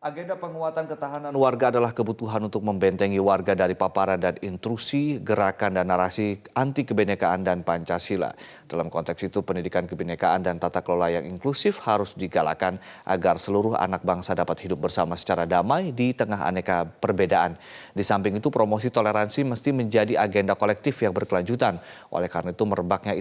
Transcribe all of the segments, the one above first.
Agenda penguatan ketahanan warga adalah kebutuhan untuk membentengi warga dari paparan dan intrusi, gerakan dan narasi anti kebinekaan dan Pancasila. Dalam konteks itu, pendidikan kebinekaan dan tata kelola yang inklusif harus digalakan agar seluruh anak bangsa dapat hidup bersama secara damai di tengah aneka perbedaan. Di samping itu, promosi toleransi mesti menjadi agenda kolektif yang berkelanjutan. Oleh karena itu, merebaknya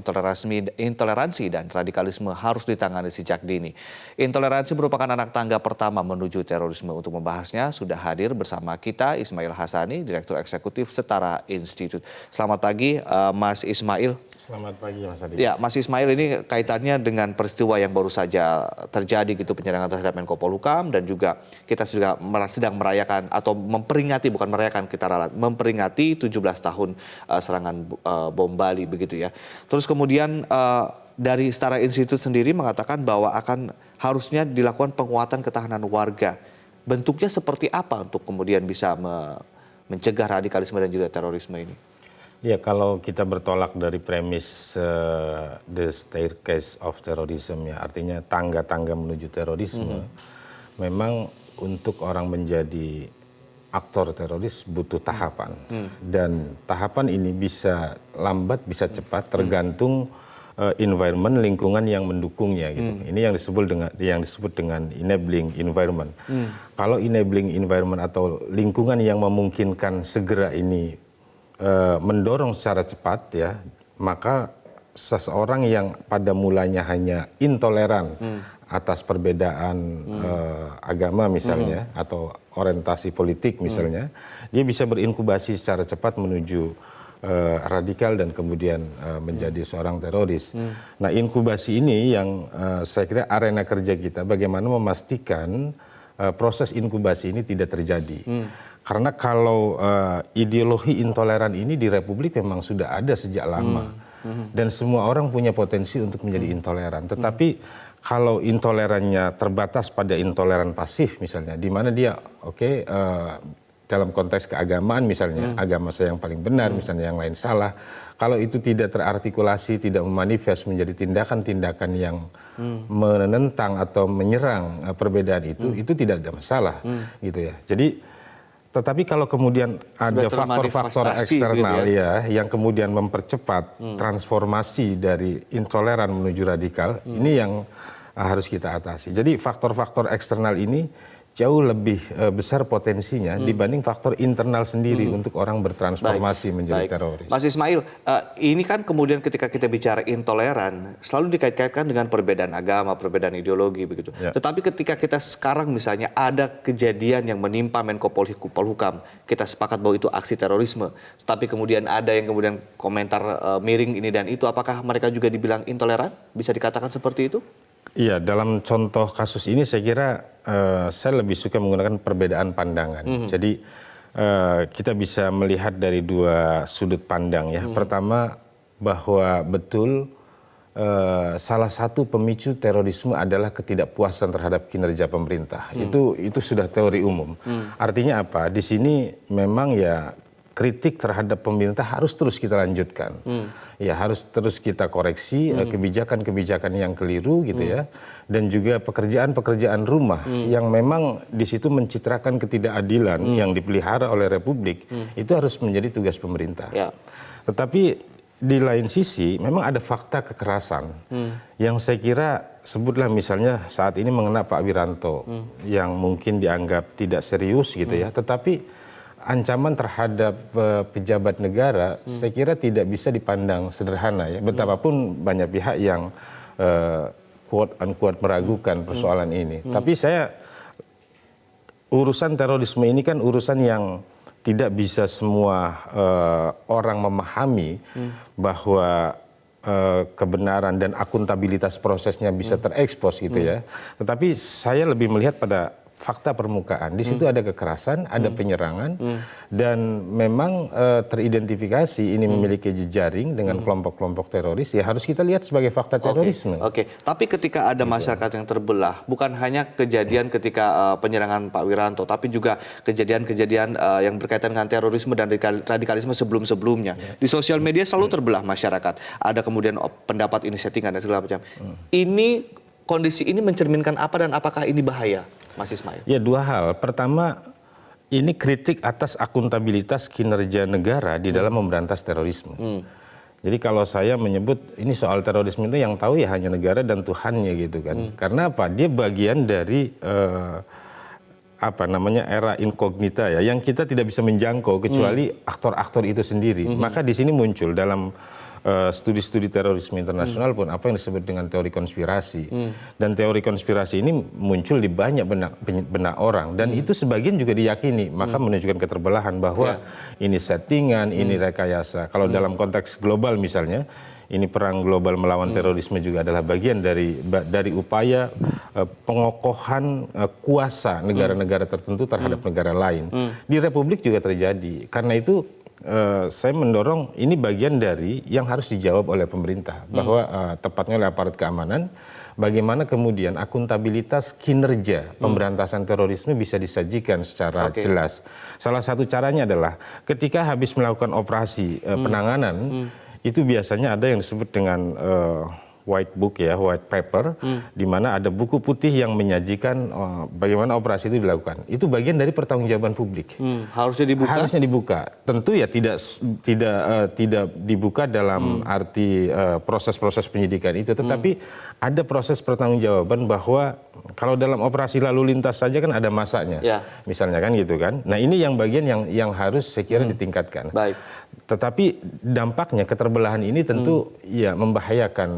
intoleransi dan radikalisme harus ditangani sejak dini. Intoleransi merupakan anak tangga pertama menuju terorisme. Untuk membahasnya sudah hadir bersama kita Ismail Hassani, Direktur Eksekutif Setara Institute. Selamat pagi Mas Ismail. Selamat pagi Mas Adi. Ya, Mas Ismail, ini kaitannya dengan peristiwa yang baru saja terjadi gitu, penyerangan terhadap Menko Polhukam, dan juga kita sedang merayakan atau memperingati, bukan merayakan, kita ralat memperingati 17 tahun serangan bom Bali begitu ya. Terus kemudian dari Setara Institute sendiri mengatakan bahwa harusnya dilakukan penguatan ketahanan warga. Bentuknya seperti apa untuk kemudian bisa mencegah radikalisme dan juga terorisme ini? Ya, kalau kita bertolak dari premis the staircase of terrorism, ya artinya tangga-tangga menuju terorisme, memang untuk orang menjadi aktor teroris butuh tahapan. Dan tahapan ini bisa lambat, bisa cepat, tergantung environment, lingkungan yang mendukungnya gitu. Ini yang disebut dengan enabling environment. Kalau enabling environment atau lingkungan yang memungkinkan segera ini mendorong secara cepat, ya, maka seseorang yang pada mulanya hanya intoleran atas perbedaan agama misalnya atau orientasi politik misalnya, dia bisa berinkubasi secara cepat menuju radikal dan kemudian menjadi seorang teroris. Nah, inkubasi ini yang saya kira arena kerja kita bagaimana memastikan proses inkubasi ini tidak terjadi. Karena kalau ideologi intoleran ini di Republik memang sudah ada sejak lama. Dan semua orang punya potensi untuk menjadi intoleran. Tetapi kalau intolerannya terbatas pada intoleran pasif misalnya, di mana dia dalam konteks keagamaan misalnya, agama saya yang paling benar, misalnya yang lain salah. Kalau itu tidak terartikulasi, tidak memanifest menjadi tindakan-tindakan yang menentang atau menyerang perbedaan itu tidak ada masalah, gitu ya. Jadi, tetapi kalau kemudian ada faktor-faktor eksternal gitu ya, yang kemudian mempercepat transformasi dari intoleran menuju radikal, ini yang harus kita atasi. Jadi faktor-faktor eksternal ini jauh lebih besar potensinya dibanding faktor internal sendiri untuk orang bertransformasi menjadi teroris. Mas Ismail, ini kan kemudian ketika kita bicara intoleran selalu dikait-kaitkan dengan perbedaan agama, perbedaan ideologi begitu. Ya. Tetapi ketika kita sekarang misalnya ada kejadian yang menimpa Menko Polhukam, kita sepakat bahwa itu aksi terorisme. Tapi kemudian ada yang kemudian komentar miring ini dan itu, apakah mereka juga dibilang intoleran? Bisa dikatakan seperti itu? Iya, dalam contoh kasus ini saya kira saya lebih suka menggunakan perbedaan pandangan. Jadi kita bisa melihat dari dua sudut pandang ya. Pertama, bahwa betul salah satu pemicu terorisme adalah ketidakpuasan terhadap kinerja pemerintah. Itu sudah teori umum. Artinya apa? Di sini memang ya kritik terhadap pemerintah harus terus kita lanjutkan. Ya, harus terus kita koreksi kebijakan-kebijakan yang keliru gitu ya. Dan juga pekerjaan-pekerjaan rumah yang memang di situ mencitrakan ketidakadilan yang dipelihara oleh Republik, itu harus menjadi tugas pemerintah. Ya. Tetapi di lain sisi memang ada fakta kekerasan yang saya kira, sebutlah misalnya saat ini mengena Pak Wiranto yang mungkin dianggap tidak serius gitu ya, tetapi ancaman terhadap pejabat negara saya kira tidak bisa dipandang sederhana ya. Betapapun banyak pihak yang quote unquote meragukan persoalan ini. Tapi urusan terorisme ini kan urusan yang tidak bisa semua orang memahami bahwa kebenaran dan akuntabilitas prosesnya bisa terekspos gitu ya. Tetapi saya lebih melihat pada fakta permukaan. Di situ ada kekerasan, ada penyerangan, dan memang teridentifikasi ini memiliki jejaring dengan kelompok-kelompok teroris. Ya harus kita lihat sebagai fakta terorisme. Oke. Tapi ketika ada masyarakat yang terbelah, bukan hanya kejadian ketika penyerangan Pak Wiranto, tapi juga kejadian-kejadian yang berkaitan dengan terorisme dan radikalisme sebelum-sebelumnya. Di sosial media selalu terbelah masyarakat. Ada kemudian pendapat ini settingan dan segala macam. Kondisi ini mencerminkan apa dan apakah ini bahaya? Mas Ismail? Ya, dua hal. Pertama, ini kritik atas akuntabilitas kinerja negara di dalam memberantas terorisme. Jadi kalau saya menyebut ini soal terorisme itu yang tahu ya hanya negara dan Tuhannya gitu kan. Karena apa? Dia bagian dari era inkognita ya, yang kita tidak bisa menjangkau kecuali aktor-aktor itu sendiri. Maka di sini muncul dalam studi-studi terorisme internasional pun apa yang disebut dengan teori konspirasi. Dan teori konspirasi ini muncul di banyak benak orang dan itu sebagian juga diyakini, maka menunjukkan keterbelahan bahwa ini settingan, ini rekayasa. Kalau dalam konteks global misalnya, ini perang global melawan terorisme juga adalah bagian dari upaya pengokohan kuasa negara-negara tertentu terhadap negara lain. Di Republik juga terjadi. Karena itu saya mendorong ini bagian dari yang harus dijawab oleh pemerintah, bahwa tepatnya oleh aparat keamanan, bagaimana kemudian akuntabilitas kinerja pemberantasan terorisme bisa disajikan secara jelas. Salah satu caranya adalah ketika habis melakukan operasi penanganan, itu biasanya ada yang disebut dengan white book ya, white paper, di mana ada buku putih yang menyajikan bagaimana operasi itu dilakukan. Itu bagian dari pertanggungjawaban publik. Harusnya dibuka? Harusnya dibuka. Tentu ya tidak dibuka dalam arti proses-proses penyidikan itu, tetapi ada proses pertanggungjawaban bahwa kalau dalam operasi lalu lintas saja kan ada masanya, misalnya kan gitu kan. Nah ini yang bagian yang harus saya kira ditingkatkan. Baik. Tetapi dampaknya keterbelahan ini tentu ya membahayakan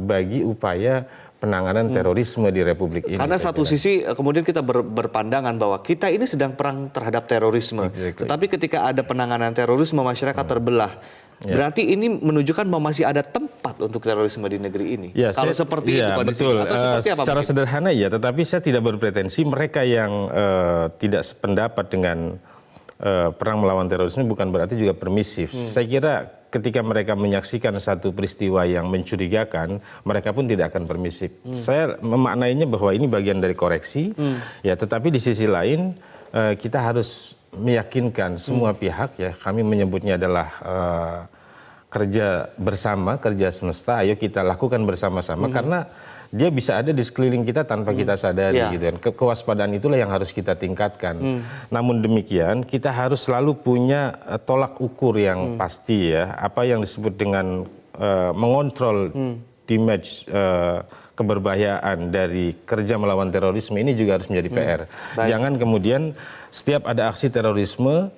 bagi upaya penanganan terorisme di Republik ini. Karena satu sisi kemudian kita berpandangan bahwa kita ini sedang perang terhadap terorisme. Tetapi ketika ada penanganan terorisme masyarakat terbelah. Berarti ini menunjukkan bahwa masih ada tempat untuk terorisme di negeri ini. Ya, kalau seperti itu betul. atau seperti apa? Secara sederhana ya, tetapi saya tidak berpretensi mereka yang tidak sependapat dengan perang melawan terorisme bukan berarti juga permisif. Saya kira ketika mereka menyaksikan satu peristiwa yang mencurigakan, mereka pun tidak akan permisif. Saya memaknainya bahwa ini bagian dari koreksi, ya. Tetapi di sisi lain kita harus meyakinkan semua pihak, ya. Kami menyebutnya adalah kerja bersama, kerja semesta. Ayo kita lakukan bersama-sama karena dia bisa ada di sekeliling kita tanpa kita sadari, gitu kan. Kewaspadaan itulah yang harus kita tingkatkan. Namun demikian, kita harus selalu punya tolak ukur yang pasti ya. Apa yang disebut dengan mengontrol damage keberbahayaan dari kerja melawan terorisme ini juga harus menjadi PR. Jangan kemudian setiap ada aksi terorisme,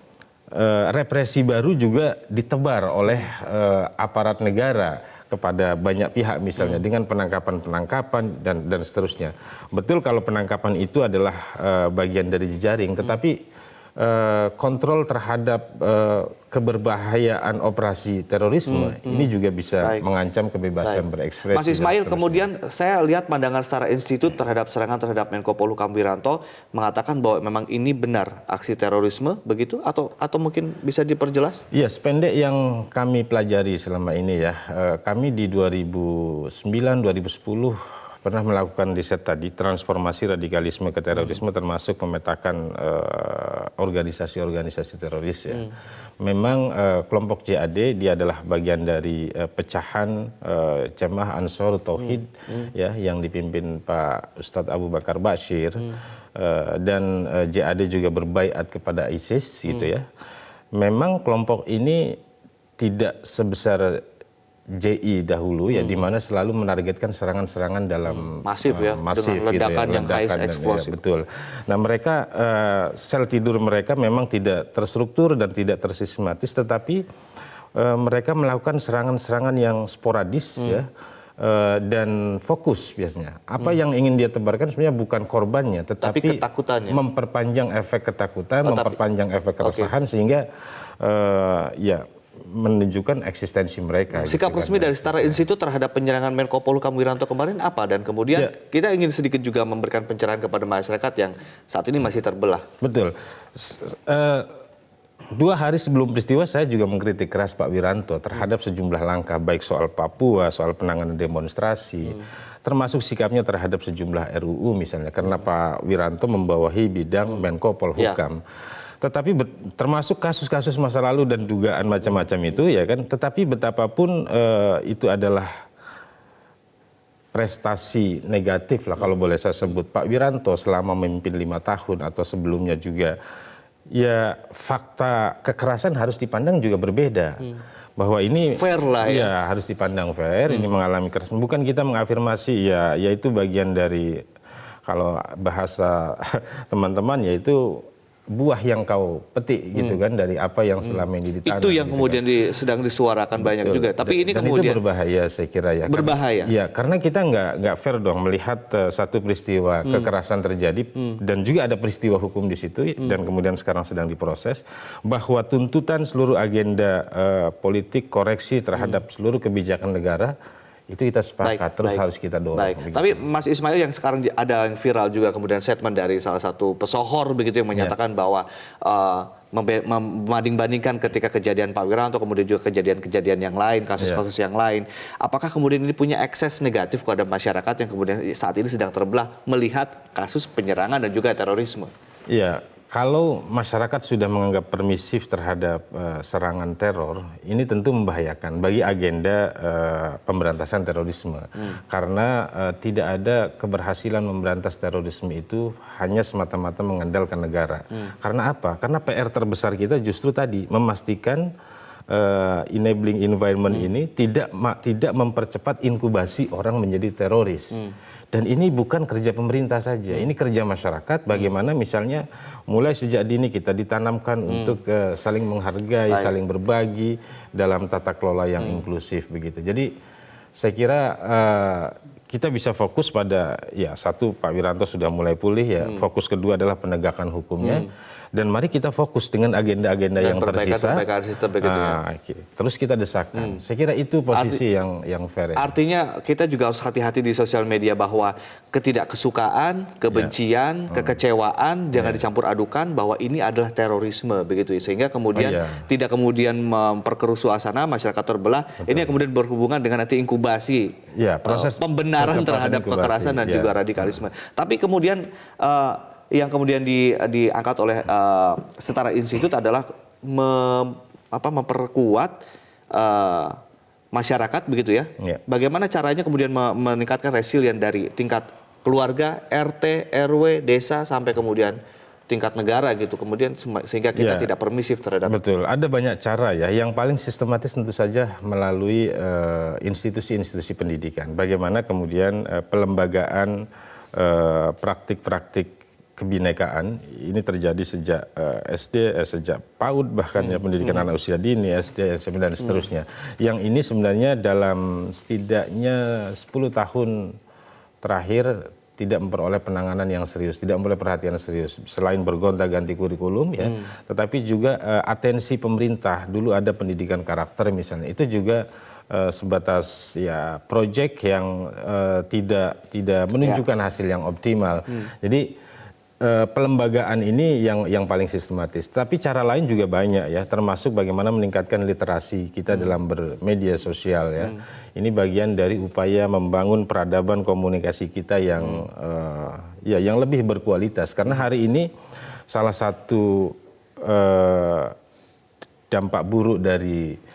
represi baru juga ditebar oleh aparat negara kepada banyak pihak misalnya dengan penangkapan-penangkapan dan seterusnya. Betul kalau penangkapan itu adalah bagian dari jejaring, tetapi kontrol terhadap keberbahayaan operasi terorisme ini juga bisa mengancam kebebasan berekspresi. Mas Ismail, kemudian saya lihat pandangan secara institut terhadap serangan terhadap Menko Polhukam Wiranto mengatakan bahwa memang ini benar aksi terorisme begitu atau mungkin bisa diperjelas? Iya, sependek yang kami pelajari selama ini ya, kami di 2009-2010 pernah melakukan riset tadi, transformasi radikalisme ke terorisme termasuk memetakan organisasi-organisasi teroris ya. Memang kelompok JAD dia adalah bagian dari pecahan Jamaah Ansor Tauhid ya yang dipimpin Pak Ustadz Abu Bakar Bashir dan JAD juga berbaiat kepada ISIS gitu ya. Memang kelompok ini tidak sebesar JI dahulu ya, di mana selalu menargetkan serangan-serangan dalam masif ya, dengan ledakan gitu ya, yang high explosive. Betul. Nah mereka sel tidur mereka memang tidak terstruktur dan tidak tersistematis, tetapi mereka melakukan serangan-serangan yang sporadis ya. Dan fokus biasanya. Apa yang ingin dia tebarkan sebenarnya bukan korbannya, tetapi memperpanjang efek ketakutan, memperpanjang efek keresahan sehingga ya menunjukkan eksistensi mereka. Sikap resmi dari Setara Institut terhadap penyerangan Menko Polhukam Wiranto kemarin apa? Dan kemudian kita ingin sedikit juga memberikan pencerahan kepada masyarakat yang saat ini masih terbelah. Betul. 2 hari sebelum peristiwa saya juga mengkritik keras Pak Wiranto terhadap sejumlah langkah, baik soal Papua, soal penanganan demonstrasi, termasuk sikapnya terhadap sejumlah RUU misalnya, karena Pak Wiranto membawahi bidang Menko Polhukam. Tetapi termasuk kasus-kasus masa lalu dan dugaan macam-macam itu ya kan, tetapi betapapun itu adalah prestasi negatif lah kalau boleh saya sebut Pak Wiranto selama memimpin 5 tahun atau sebelumnya juga, ya fakta kekerasan harus dipandang juga berbeda. Bahwa ini fair lah ya. harus dipandang fair, ini mengalami kekerasan. Bukan kita mengafirmasi ya itu bagian dari, kalau bahasa teman-teman, yaitu buah yang kau petik gitu kan dari apa yang selama ini ditanam. Itu yang gitu kemudian kan. sedang disuarakan banyak juga. Tapi ini Dan kemudian itu berbahaya saya kira ya. berbahaya. Karena kita nggak fair dong melihat satu peristiwa kekerasan terjadi dan juga ada peristiwa hukum di situ dan kemudian sekarang sedang diproses, bahwa tuntutan seluruh agenda politik koreksi terhadap seluruh kebijakan negara itu kita sepakat, terus harus kita dorong. Baik. Tapi Mas Ismail, yang sekarang ada yang viral juga kemudian statement dari salah satu pesohor begitu yang menyatakan bahwa membanding-bandingkan ketika kejadian Pak Wiranto kemudian juga kejadian-kejadian yang lain, kasus-kasus yang lain. Apakah kemudian ini punya ekses negatif kepada masyarakat yang kemudian saat ini sedang terbelah melihat kasus penyerangan dan juga terorisme? Iya. Kalau masyarakat sudah menganggap permisif terhadap serangan teror, ini tentu membahayakan bagi agenda pemberantasan terorisme. Karena tidak ada keberhasilan memberantas terorisme itu hanya semata-mata mengandalkan negara. Karena apa? Karena PR terbesar kita justru tadi memastikan enabling environment ini tidak mempercepat inkubasi orang menjadi teroris. Dan ini bukan kerja pemerintah saja, ini kerja masyarakat. Bagaimana misalnya mulai sejak dini kita ditanamkan untuk saling menghargai, saling berbagi dalam tata kelola yang inklusif begitu. Jadi saya kira kita bisa fokus pada satu, Pak Wiranto sudah mulai pulih ya. Fokus kedua adalah penegakan hukumnya. Dan mari kita fokus dengan agenda-agenda yang tersisa. Sistem begitu ya. Terus kita desakan. Saya kira itu posisi yang fair. Artinya kita juga harus hati-hati di sosial media bahwa ketidakkesukaan, kebencian, kekecewaan jangan dicampur adukan bahwa ini adalah terorisme begitu ya. Sehingga kemudian tidak kemudian memperkeruh suasana, masyarakat terbelah. Betul. Ini yang kemudian berhubungan dengan nanti inkubasi, proses pembenaran terhadap kekerasan dan juga radikalisme. Tapi kemudian yang kemudian diangkat oleh Setara Institut adalah memperkuat masyarakat begitu ya. Bagaimana caranya kemudian meningkatkan resilien dari tingkat keluarga, RT, RW, desa sampai kemudian tingkat negara gitu. Kemudian sehingga kita tidak permisif terhadap. Betul, ada banyak cara ya. Yang paling sistematis tentu saja melalui institusi-institusi pendidikan. Bagaimana kemudian pelembagaan praktik-praktik kebinekaan ini terjadi sejak SD, sejak PAUD bahkan ya pendidikan anak usia dini, SD, SMP dan seterusnya. Yang ini sebenarnya dalam setidaknya 10 tahun terakhir tidak memperoleh penanganan yang serius, tidak memperoleh perhatian serius. Selain bergonta-ganti kurikulum ya, tetapi juga atensi pemerintah. Dulu ada pendidikan karakter misalnya, itu juga sebatas ya proyek yang tidak menunjukkan hasil yang optimal. Jadi pelembagaan ini yang paling sistematis. Tapi cara lain juga banyak ya, termasuk bagaimana meningkatkan literasi kita dalam bermedia sosial ya. Ini bagian dari upaya membangun peradaban komunikasi kita yang lebih berkualitas. Karena hari ini salah satu dampak buruk dari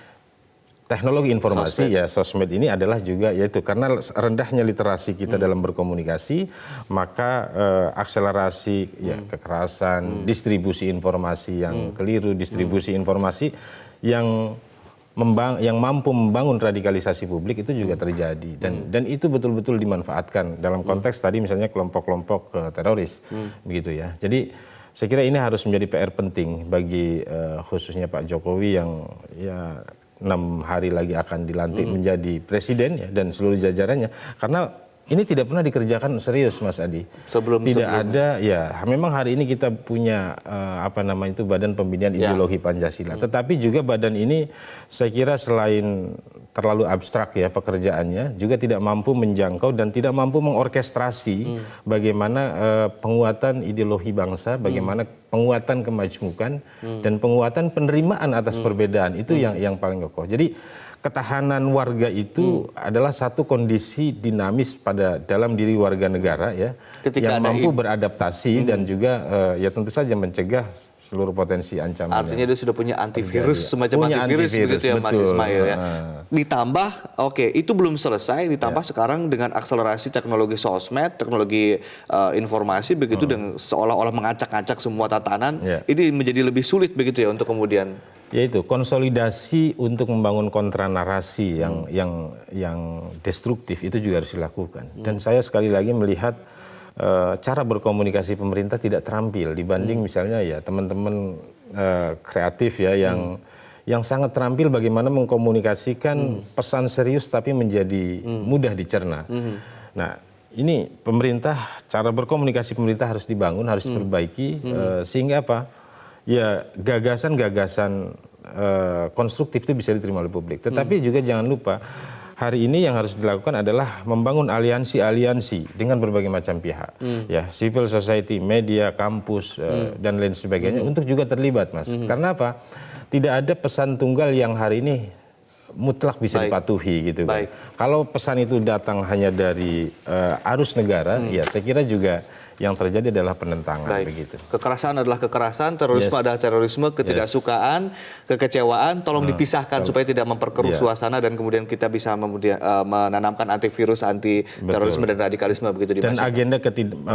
teknologi informasi sosmed ini adalah juga yaitu karena rendahnya literasi kita dalam berkomunikasi, maka akselerasi kekerasan, distribusi informasi yang keliru, distribusi informasi yang mampu membangun radikalisasi publik itu juga terjadi dan itu betul-betul dimanfaatkan dalam konteks tadi misalnya kelompok-kelompok teroris begitu ya. Jadi saya kira ini harus menjadi PR penting bagi khususnya Pak Jokowi yang 6 hari lagi akan dilantik menjadi presiden ya, dan seluruh jajarannya, karena ini tidak pernah dikerjakan serius Mas Adi. Tidak ada ya, memang hari ini kita punya Badan Pembinaan Ideologi Pancasila, tetapi juga badan ini saya kira selain terlalu abstrak ya pekerjaannya, juga tidak mampu menjangkau dan tidak mampu mengorkestrasi bagaimana penguatan ideologi bangsa, bagaimana penguatan kemajmukan dan penguatan penerimaan atas perbedaan itu yang paling kokoh. Jadi ketahanan warga itu adalah satu kondisi dinamis dalam diri warga negara ya, ketika yang mampu beradaptasi dan juga ya tentu saja mencegah seluruh potensi ancaman. Artinya dia sudah punya antivirus, semacam Punya antivirus begitu ya Mas betul. Ismail ya. Ditambah, oke, itu belum selesai, ditambah sekarang dengan akselerasi teknologi sosmed, teknologi informasi begitu, dengan seolah-olah mengacak-acak semua tatanan, ini menjadi lebih sulit begitu ya untuk kemudian. Yaitu konsolidasi untuk membangun kontra narasi yang destruktif itu juga harus dilakukan. Dan saya sekali lagi melihat cara berkomunikasi pemerintah tidak terampil dibanding misalnya ya teman-teman kreatif ya yang sangat terampil bagaimana mengkomunikasikan pesan serius tapi menjadi mudah dicerna. Nah, ini pemerintah, cara berkomunikasi pemerintah harus dibangun, harus diperbaiki sehingga apa? Ya gagasan-gagasan konstruktif itu bisa diterima oleh publik. Tetapi juga jangan lupa hari ini yang harus dilakukan adalah membangun aliansi-aliansi dengan berbagai macam pihak, ya civil society, media, kampus dan lain sebagainya untuk juga terlibat, Mas. Karena apa? Tidak ada pesan tunggal yang hari ini mutlak bisa dipatuhi gitu kan. Kalau pesan itu datang hanya dari arus negara, ya saya kira juga yang terjadi adalah penentangan begitu. Kekerasan adalah kekerasan, terorisme adalah terorisme, ketidaksukaan, kekecewaan, tolong dipisahkan supaya tidak memperkeruh suasana dan kemudian kita bisa menanamkan antivirus, anti terorisme dan radikalisme begitu di Dan masyarakat. agenda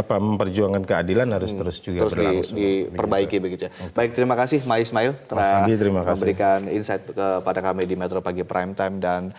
memperjuangkan keadilan harus terus juga berlangsung. Diperbaiki begitu ya. Baik, terima kasih Mas Ismail telah Andi, terima kasih. memberikan insight kepada kami di Metro Pagi Prime Time dan